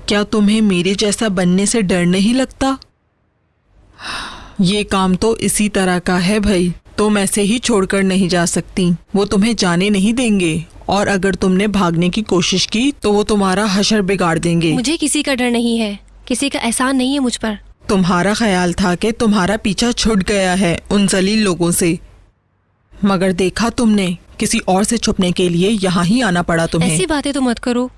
क्या तुम्हें मेरे जैसा बनने से डर नहीं लगता? ये काम तो इसी तरह का है भाई, तुम ऐसे ही छोड़कर नहीं जा सकती। वो तुम्हें जाने नहीं देंगे और अगर तुमने भागने की कोशिश की तो वो तुम्हारा हशर बिगाड़ देंगे। मुझे किसी का डर नहीं है, किसी का एहसान नहीं है मुझ पर। तुम्हारा ख्याल था कि तुम्हारा पीछा छूट गया है उन जलील लोगों से, मगर देखा तुमने किसी और से छुपने के लिए यहाँ ही आना पड़ा तुम्हें। ऐसी बातें तो मत करो।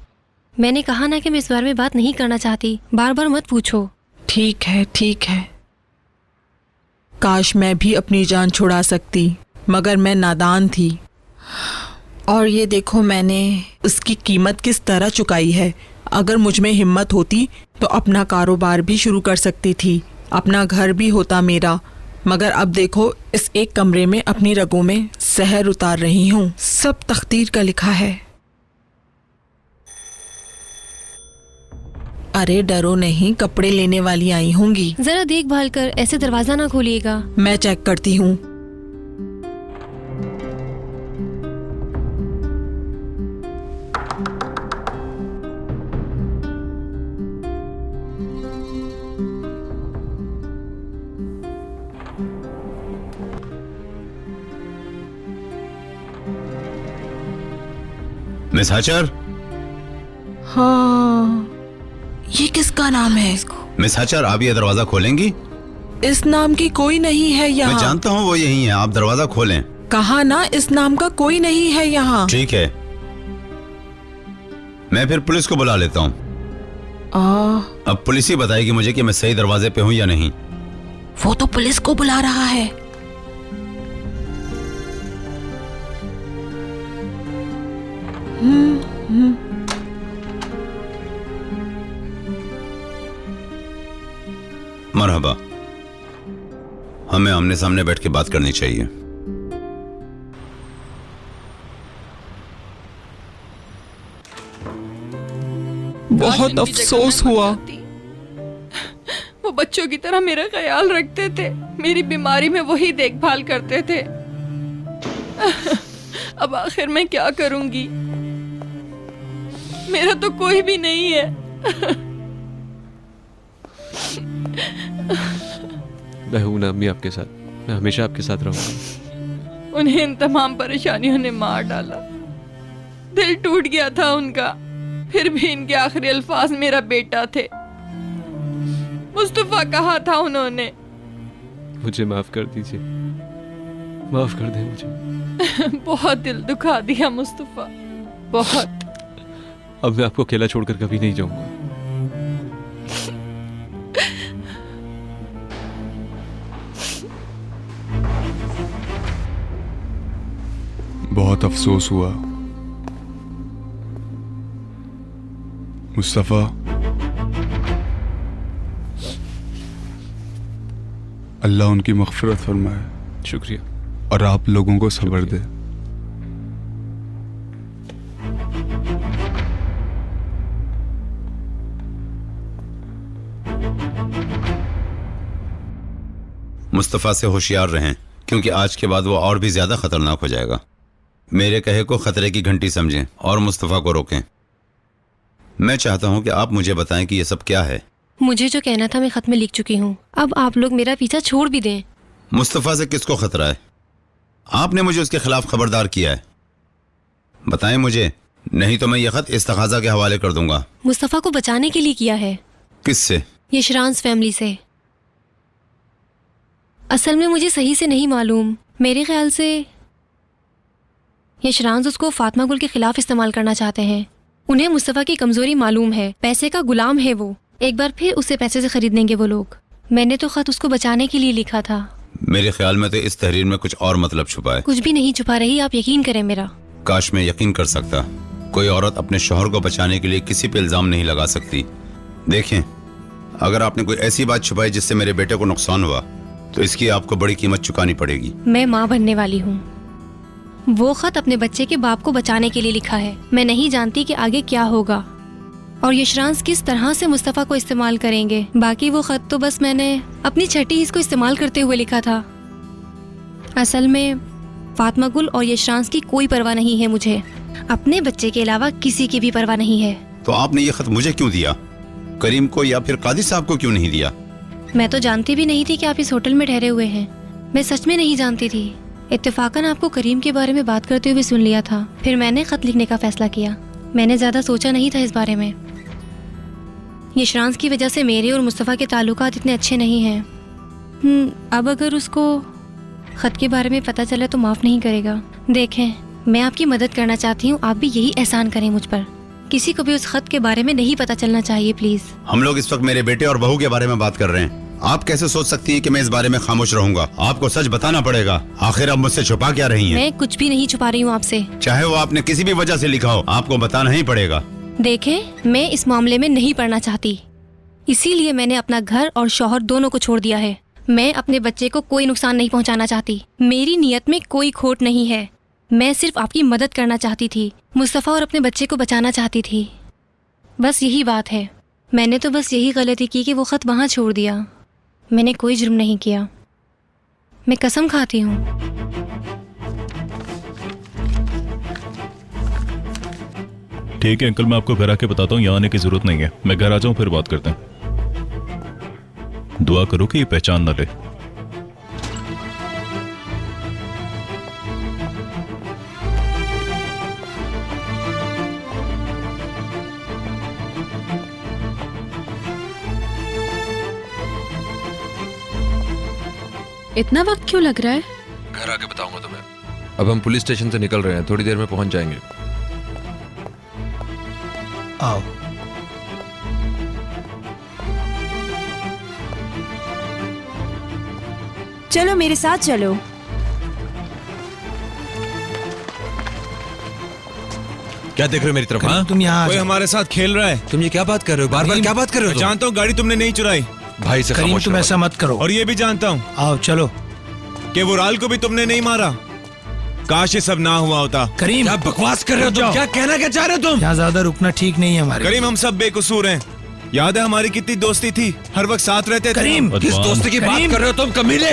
मैंने कहा ना कि मैं इस बारे में बात नहीं करना चाहती, बार बार मत पूछो। ठीक है ठीक है, काश मैं भी अपनी जान छुड़ा सकती, मगर मैं नादान थी और ये देखो मैंने उसकी कीमत किस तरह चुकाई है। अगर मुझ में हिम्मत होती तो अपना कारोबार भी शुरू कर सकती थी, अपना घर भी होता मेरा, मगर अब देखो इस एक कमरे में अपनी रगों में जहर उतार रही हूँ। सब तकदीर का लिखा है। अरे डरो नहीं, कपड़े लेने वाली आई होंगी। जरा देखभाल कर, ऐसे दरवाजा ना खोलिएगा। मैं चेक करती हूँ। मिस हाचर। हाँ, ये किसका नाम है? मिस हाचर, आप ये दरवाजा खोलेंगी? इस नाम की कोई नहीं है यहाँ। मैं जानता हूँ वो यही है, आप दरवाजा खोलें। कहा ना इस नाम का कोई नहीं है यहाँ। ठीक है, मैं फिर पुलिस को बुला लेता हूँ। अब पुलिस ही बताएगी मुझे कि मैं सही दरवाजे पे हूँ या नहीं। वो तो पुलिस को बुला रहा है। मरहबा, हमें आमने सामने बैठ के बात करनी चाहिए। बहुत अफसोस हुआ। वो बच्चों की तरह मेरा ख्याल रखते थे, मेरी बीमारी में वही देखभाल करते थे। अब आखिर मैं क्या करूंगी? मेरा तो कोई भी नहीं है। मैं हूं ना अम्मी आपके साथ, मैं हमेशा आपके साथ रहूंगा। उन्हें इन तमाम परेशानियों ने मार डाला, दिल टूट गया था उनका, फिर भी इनके आखिरी अल्फाज मेरा बेटा थे। मुस्तफा कहा था उन्होंने। मुझे माफ कर दीजिए, माफ कर दें मुझे। बहुत दिल दुखा दिया मुस्तफा, बहुत। अब मैं आपको अकेला छोड़कर कभी नहीं जाऊंगा। बहुत अफसोस हुआ मुस्तफ़ा। अल्लाह उनकी मग़फ़िरत फरमाए। शुक्रिया। और आप लोगों को सब्र दे। मुस्तफ़ा से होशियार रहें, क्योंकि आज के बाद वो और भी ज्यादा खतरनाक हो जाएगा। मेरे कहे को खतरे की घंटी समझें और मुस्तफ़ा को रोकें। मैं चाहता हूं कि आप मुझे बताएं कि ये सब क्या है। मुझे जो कहना था मैं खत में लिख चुकी हूँ, अब आप लोग मेरा पीछा छोड़ भी दें। मुस्तफ़ा से किसको खतरा है? आपने मुझे उसके खिलाफ खबरदार किया है, बताएं मुझे, नहीं तो मैं ये खत इस्तग़ाज़ा के हवाले कर दूंगा। मुस्तफ़ा को बचाने के लिए किया है। किससे? यशरांस फैमिली से। असल में मुझे सही से नहीं मालूम, मेरे ख्याल से यशरांस उसको फातिमा गुल के खिलाफ इस्तेमाल करना चाहते हैं। उन्हें मुस्तफ़ा की कमजोरी मालूम है, पैसे का गुलाम है वो। एक बार फिर उसे पैसे से खरीद लेंगे वो लोग। मैंने तो खत उसको बचाने के लिए लिखा था। मेरे ख्याल में तो इस तहरीर में कुछ और मतलब छुपा है। कुछ भी नहीं छुपा रही, आप यकीन करें मेरा। काश मैं यकीन कर सकता। कोई औरत अपने शौहर को बचाने के लिए किसी पे इल्जाम नहीं लगा सकती। देखें, अगर आपने कोई ऐसी बात छुपाई जिससे मेरे बेटे को नुकसान हुआ तो इसकी आपको बड़ी कीमत चुकानी पड़ेगी। मैं माँ बनने वाली हूँ। वो खत अपने बच्चे के बाप को बचाने के लिए लिखा है। मैं नहीं जानती कि आगे क्या होगा और यशरांस किस तरह से मुस्तफ़ा को इस्तेमाल करेंगे। बाकी वो खत तो बस मैंने अपनी छठी हिस्स को इस्तेमाल करते हुए लिखा था। असल में फातिमा गुल और यशरांस की कोई परवाह नहीं है मुझे। अपने बच्चे के अलावा किसी की भी परवाह नहीं है। तो आपने ये खत मुझे क्यों दिया? करीम को या फिर कादी साहब को क्यों नहीं दिया? मैं तो जानती भी नहीं थी कि आप इस होटल में ठहरे हुए हैं। मैं सच में नहीं जानती थी। इत्तेफाकन आपको करीम के बारे में बात करते हुए सुन लिया था, फिर मैंने खत लिखने का फैसला किया। मैंने ज्यादा सोचा नहीं था इस बारे में। यशरांस की वजह से मेरे और मुस्तफ़ा के ताल्लुकात इतने अच्छे नहीं हैं। अब अगर उसको खत के बारे में पता चला तो माफ नहीं करेगा। देखें, मैं आपकी मदद करना चाहती हूँ, आप भी यही एहसान करें मुझ पर। किसी को भी उस खत के बारे में नहीं पता चलना चाहिए प्लीज। हम लोग इस वक्त मेरे बेटे और बहू के बारे में बात कर रहे हैं। आप कैसे सोच सकती हैं कि मैं इस बारे में खामोश रहूंगा? आपको सच बताना पड़ेगा। आखिर आप मुझसे छुपा क्या रही हैं? मैं कुछ भी नहीं छुपा रही हूँ आपसे। चाहे वो आपने किसी भी वजह से लिखा हो, आपको बताना ही पड़ेगा। देखें, मैं इस मामले में नहीं पड़ना चाहती, इसीलिए मैंने अपना घर और शौहर दोनों को छोड़ दिया है। मैं अपने बच्चे को कोई नुकसान नहीं पहुंचाना चाहती। मेरी नीयत में कोई खोट नहीं है। मैं सिर्फ आपकी मदद करना चाहती थी, मुस्तफ़ा और अपने बच्चे को बचाना चाहती थी। बस यही बात है। मैंने तो बस यही गलती की कि वो खत वहाँ छोड़ दिया। मैंने कोई जुर्म नहीं किया, मैं कसम खाती हूँ। ठीक है अंकल, मैं आपको घर आके बताता हूँ, यहाँ आने की जरूरत नहीं है। मैं घर आ जाऊँ फिर बात करते हैं। दुआ करो कि ये पहचान ना ले। इतना वक्त क्यों लग रहा है? घर आके बताऊंगा तुम्हें। अब हम पुलिस स्टेशन से निकल रहे हैं, थोड़ी देर में पहुंच जाएंगे। आओ। चलो मेरे साथ चलो। क्या देख रहे हो मेरी तरफ? हाँ? तुम यहाँ कोई हमारे साथ खेल रहा है। तुम ये क्या बात कर रहे हो? बार बार क्या बात कर रहे हो तुम? जानता हूँ गाड़ी तुमने नहीं चुराई। भाई से करीम, खामोश तुम रहो। ऐसा मत करो। और ये भी जानता हूँ आओ चलो। कि वो राल को भी तुमने नहीं मारा। काश ये सब ना हुआ होता। करीम, क्या बकवास कर रहे हो तुम? क्या कहना क्या चाह रहे हो तुम? यहाँ ज्यादा रुकना ठीक नहीं है हमारे। करीम, हम सब बेकसूर हैं। याद है हमारी कितनी दोस्ती थी, हर वक्त साथ रहते थे। करीम, किस दोस्ती की बात कर रहे हो तुम कमीने?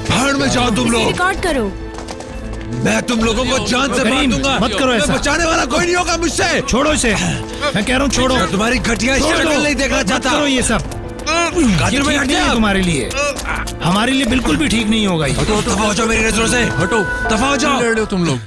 भाड़ में जाओ तुम लोग। रिकॉर्ड करो। मैं तुम लोगों को जान से मार दूंगा। मत करो ऐसा। बचाने वाला कोई नहीं होगा मुझसे। छोड़ो इसे, मैं कह रहा हूँ छोड़ो। मैं तुम्हारी घटिया शक्ल नहीं देखना चाहता। करो ये सब। ये ठीक नहीं है तुम्हारे लिए, हमारे लिए बिल्कुल भी ठीक नहीं होगा ये। हटो, दफा हो जाओ मेरी नजरों से। हटो, दफा हो जाओ। लड़ रहे हो तुम लोग।